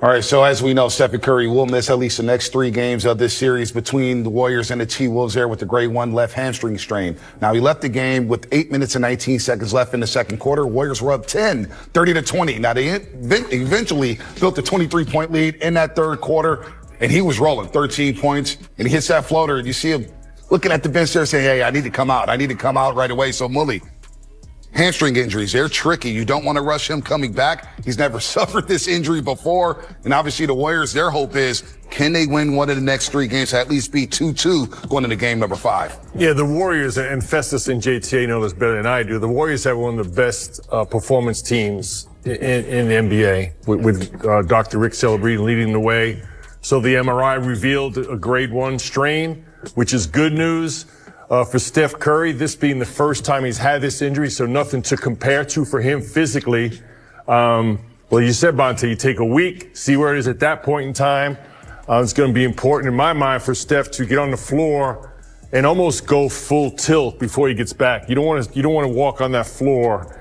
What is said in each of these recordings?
All right, so as we know, Stephen Curry will miss at least the next 3 games of this series between the Warriors and the T-Wolves there with the grade 1 left hamstring strain. Now, he left the game with 8 minutes and 19 seconds left in the second quarter. Warriors were up 10, 30-20. Now, they eventually built a 23-point lead in that third quarter, and he was rolling 13 points, and he hits that floater, and you see him looking at the bench there saying, hey, I need to come out. I need to come out right away. So, Mullin, hamstring injuries, they're tricky. You don't want to rush him coming back. He's never suffered this injury before. And obviously the Warriors, their hope is, can they win one of the next 3 games to at least be 2-2 going into game number 5? Yeah, the Warriors, and Festus and JTA know this better than I do, the Warriors have one of the best performance teams in the NBA with Dr. Rick Celebrity leading the way. So the MRI revealed a grade 1 strain, which is good news. For Steph Curry, this being the first time he's had this injury, so nothing to compare to for him physically. Well, you said, Bonte, you take a week, see where it is at that point in time. It's going to be important in my mind for Steph to get on the floor and almost go full tilt before he gets back. You don't want to walk on that floor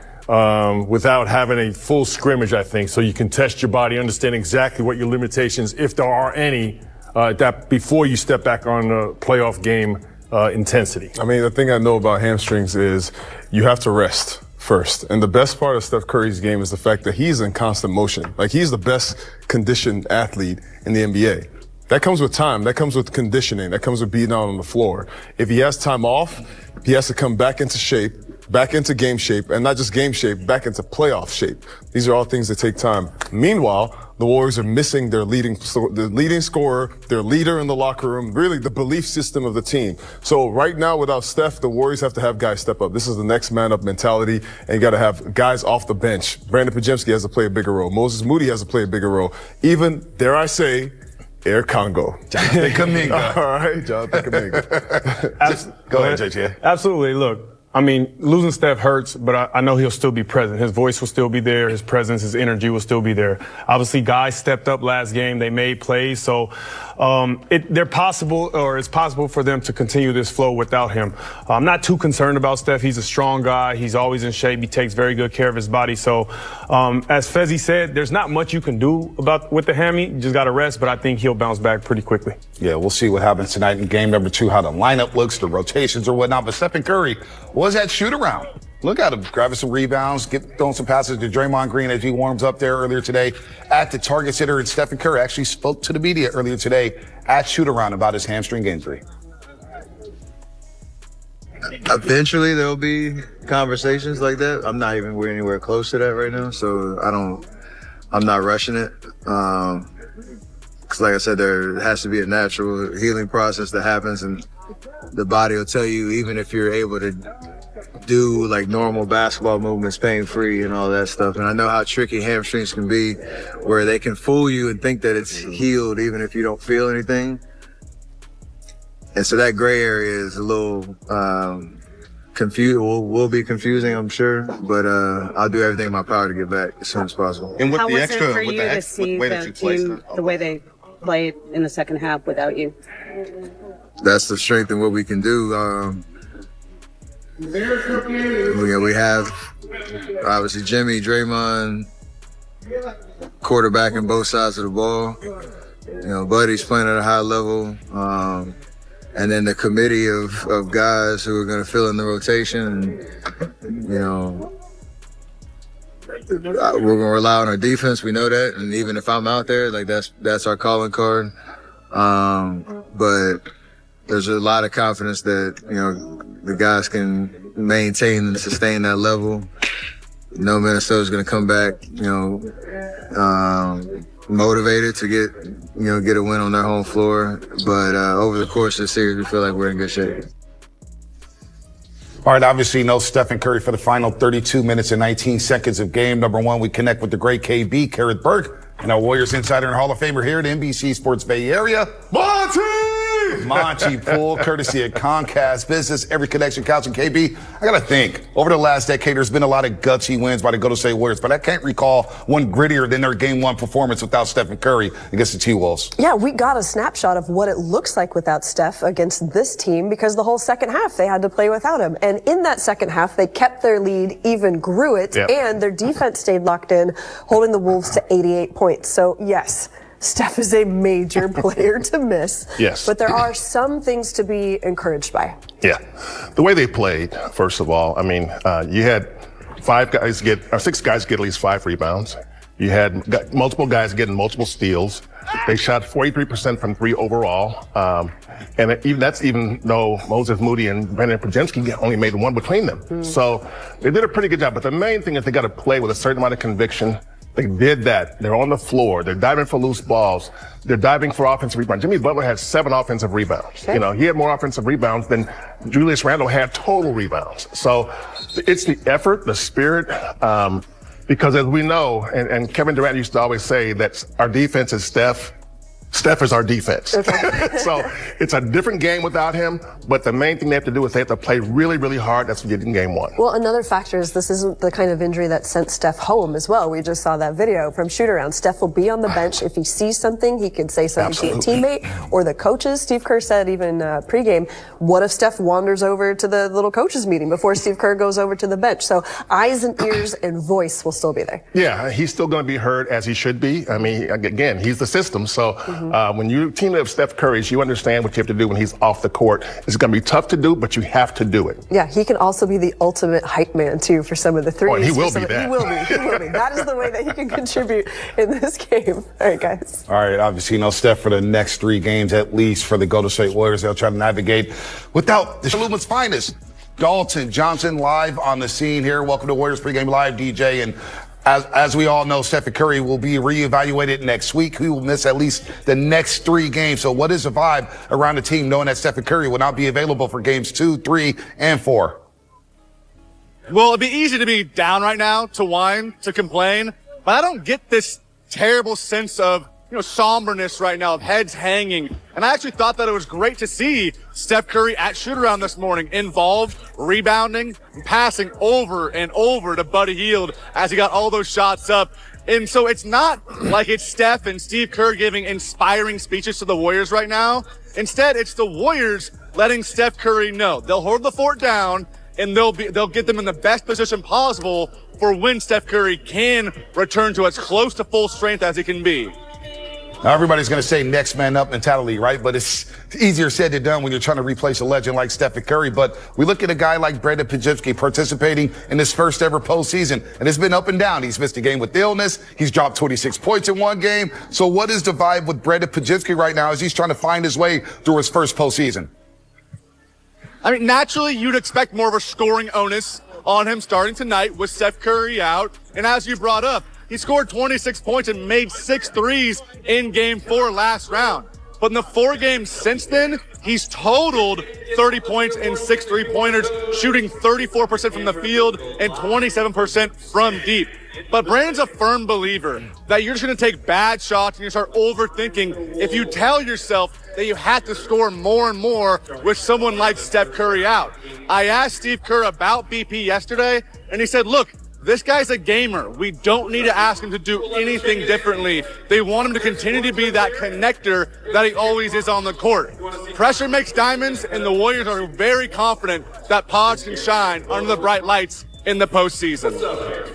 without having a full scrimmage, I think, so you can test your body, understand exactly what your limitations, if there are any, that before you step back on the playoff game. Intensity. I mean, the thing I know about hamstrings is you have to rest first. And the best part of Steph Curry's game is the fact that he's in constant motion. Like, he's the best conditioned athlete in the NBA. That comes with time. That comes with conditioning. That comes with being out on the floor. If he has time off, he has to come back into shape, back into game shape, and not just game shape, back into playoff shape. These are all things that take time. Meanwhile, the Warriors are missing their leading scorer, their leader in the locker room, really the belief system of the team. So right now, without Steph, the Warriors have to have guys step up. This is the next man up mentality, and you got to have guys off the bench. Brandon Pajemski has to play a bigger role. Moses Moody has to play a bigger role. Even, dare I say, Air Congo. Jonathan Kuminga. All right, Jonathan Kuminga. Go ahead, JJ. Absolutely. Look, I mean, losing Steph hurts, but I know he'll still be present. His voice will still be there. His presence, his energy will still be there. Obviously, guys stepped up last game. They made plays. So it's possible for them to continue this flow without him. I'm not too concerned about Steph. He's a strong guy. He's always in shape. He takes very good care of his body. So as Fezzi said, there's not much you can do with the hammy. You just got to rest, but I think he'll bounce back pretty quickly. Yeah, we'll see what happens tonight in game number 2, how the lineup looks, the rotations or whatnot. But Stephen Curry was that shoot around. Look at him grabbing some rebounds, throwing some passes to Draymond Green as he warms up there earlier today at the target sitter. And Stephen Curry actually spoke to the media earlier today at shoot around about his hamstring injury. Eventually there'll be conversations like that. I'm not even anywhere close to that right now, so I'm not rushing it. Because like I said, there has to be a natural healing process that happens, and the body will tell you, even if you're able to do like normal basketball movements pain-free and all that stuff. And I know how tricky hamstrings can be, where they can fool you and think that it's healed even if you don't feel anything. And so that gray area is a little will be confusing, I'm sure, but I'll do everything in my power to get back as soon as possible. And with how the was extra, it for you to see the team, the way they played in the second half without you? That's the strength in what we can do. We have obviously Jimmy, Draymond, quarterbacking both sides of the ball. You know, Buddy's playing at a high level. And then the committee of guys who are going to fill in the rotation. And, you know, we're going to rely on our defense. We know that. And even if I'm out there, like that's our calling card. But there's a lot of confidence that, you know, the guys can maintain and sustain that level. You know, Minnesota's going to come back, you know, motivated to get a win on their home floor. But over the course of the series, we feel like we're in good shape. All right, obviously no Stephen Curry for the final 32 minutes and 19 seconds of game number 1. We connect with the great KB, Garrett Burke, and our Warriors insider and Hall of Famer here at NBC Sports Bay Area, Bonte! Monty Pool, courtesy of Comcast Business. Every connection counts. And KB, I got to think, over the last decade, there's been a lot of gutsy wins by the Golden State Warriors, but I can't recall one grittier than their Game 1 performance without Stephen Curry against the T-Wolves. Yeah, we got a snapshot of what it looks like without Steph against this team because the whole second half they had to play without him. And in that second half, they kept their lead, even grew it, and their defense stayed locked in, holding the Wolves to 88 points. So, yes, Steph is a major player to miss. Yes. But there are some things to be encouraged by. Yeah. The way they played, first of all, I mean, you had 6 guys get at least 5 rebounds. You had multiple guys getting multiple steals. They shot 43% from 3 overall. And that's even though Moses Moody and Brandon Podziemski only made 1 between them. So they did a pretty good job. But the main thing is they got to play with a certain amount of conviction. They did that. They're on the floor. They're diving for loose balls. They're diving for offensive rebounds. Jimmy Butler had 7 offensive rebounds. Okay. You know, he had more offensive rebounds than Julius Randle had total rebounds. So it's the effort, the spirit, because as we know, and Kevin Durant used to always say that our defense is Steph. Steph is our defense. Okay. So it's a different game without him, but the main thing they have to do is they have to play really, really hard. That's what you did in Game 1. Well, another factor is this isn't the kind of injury that sent Steph home as well. We just saw that video from shoot-around. Steph will be on the bench. If he sees something, he can say something to a teammate or the coaches. Steve Kerr said even pregame, what if Steph wanders over to the little coaches meeting before Steve Kerr goes over to the bench? So eyes and ears and voice will still be there. Yeah, he's still going to be heard as he should be. I mean, again, he's the system. So when you team up Steph Curry, you understand what you have to do when he's off the court. It's going to be tough to do, but you have to do it. Yeah, he can also be the ultimate hype man, too, for some of the threes. Oh, and he will be that. He will be. He will be. That is the way that he can contribute in this game. All right, guys. All right, obviously, Steph for the next 3 games, at least for the Golden State Warriors. They'll try to navigate without the Lumen's finest. Dalton Johnson live on the scene here. Welcome to Warriors Pregame Live, DJ. And as we all know, Stephen Curry will be reevaluated next week. He will miss at least the next 3 games. So what is the vibe around the team knowing that Stephen Curry will not be available for games 2, 3, and 4? Well, it'd be easy to be down right now, to whine, to complain, but I don't get this terrible sense of, somberness right now, of heads hanging. And I actually thought that it was great to see Steph Curry at shoot-around this morning, involved, rebounding, and passing over and over to Buddy Hield as he got all those shots up. And so it's not like it's Steph and Steve Kerr giving inspiring speeches to the Warriors right now. Instead, it's the Warriors letting Steph Curry know they'll hold the fort down and they'll get them in the best position possible for when Steph Curry can return to as close to full strength as he can be. Now, everybody's going to say next man up mentality, right? But it's easier said than done when you're trying to replace a legend like Stephen Curry. But we look at a guy like Brandon Podziemski participating in his first ever postseason, and it's been up and down. He's missed a game with illness. He's dropped 26 points in 1 game. So what is the vibe with Brandon Podziemski right now as he's trying to find his way through his first postseason? I mean, naturally, you'd expect more of a scoring onus on him starting tonight with Steph Curry out. And as you brought up, he scored 26 points and made 6 threes in Game 4 last round. But in the 4 games since then, he's totaled 30 points and 6 three-pointers, shooting 34% from the field and 27% from deep. But Brandon's a firm believer that you're just going to take bad shots and you start overthinking if you tell yourself that you have to score more and more with someone like Steph Curry out. I asked Steve Kerr about BP yesterday, and he said, look, this guy's a gamer. We don't need to ask him to do anything differently. They want him to continue to be that connector that he always is on the court. Pressure makes diamonds, and the Warriors are very confident that Pods can shine under the bright lights in the postseason.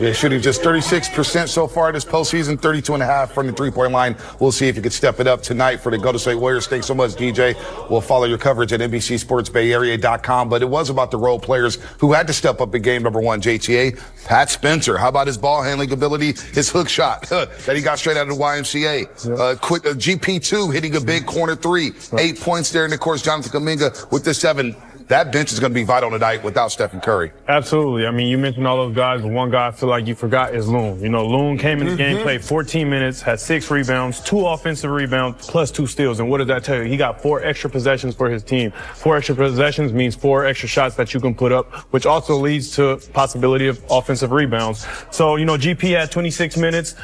Yeah, shooting just 36% so far this postseason, 32.5% from the 3-point line. We'll see if you could step it up tonight for the Golden State Warriors. Thanks so much, DJ. We'll follow your coverage at NBCSportsBayArea.com. But it was about the role players who had to step up in game number 1, JTA. Pat Spencer, how about his ball handling ability, his hook shot that he got straight out of the YMCA. GP2 hitting a big corner 3, 8 points there. And of course, Jonathan Kuminga with the 7. that bench is going to be vital tonight without Stephen Curry. Absolutely. I mean, you mentioned all those guys, but one guy I feel like you forgot is Loon. You know, Loon came in the game, played 14 minutes, had 6 rebounds, 2 offensive rebounds, plus 2 steals. And what does that tell you? He got 4 extra possessions for his team. 4 extra possessions means 4 extra shots that you can put up, which also leads to possibility of offensive rebounds. So, you know, GP had 26 minutes.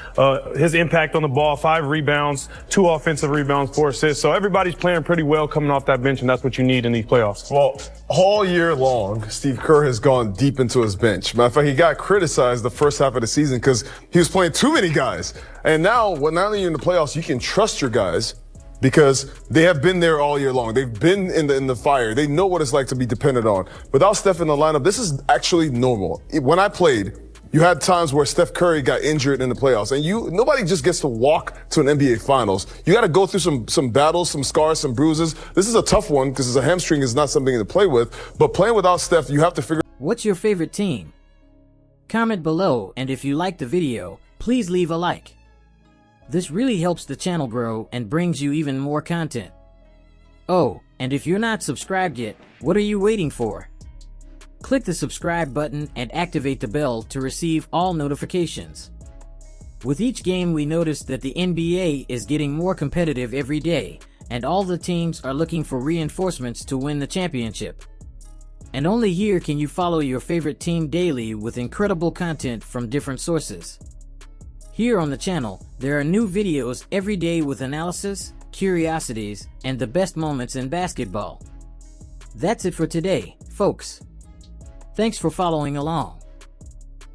His impact on the ball, 5 rebounds, 2 offensive rebounds, 4 assists. So everybody's playing pretty well coming off that bench, and that's what you need in these playoffs. Well, all year long, Steve Kerr has gone deep into his bench. Matter of fact, he got criticized the first half of the season because he was playing too many guys. And now that you're in the playoffs, you can trust your guys because they have been there all year long. They've been in the fire. They know what it's like to be dependent on. Without Steph in the lineup, this is actually normal. When I played, you had times where Steph Curry got injured in the playoffs, and nobody just gets to walk to an NBA Finals. You got to go through some battles, some scars, some bruises. This is a tough one because a hamstring is not something to play with. But playing without Steph, you have to figure. What's your favorite team? Comment below, and if you liked the video, please leave a like. This really helps the channel grow and brings you even more content. Oh, and if you're not subscribed yet, what are you waiting for? Click the subscribe button and activate the bell to receive all notifications. With each game, we notice that the NBA is getting more competitive every day, and all the teams are looking for reinforcements to win the championship. And only here can you follow your favorite team daily with incredible content from different sources. Here on the channel, there are new videos every day with analysis, curiosities, and the best moments in basketball. That's it for today, folks. Thanks for following along.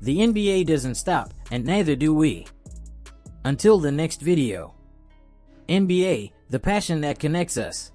The NBA doesn't stop, and neither do we. Until the next video. NBA, the passion that connects us.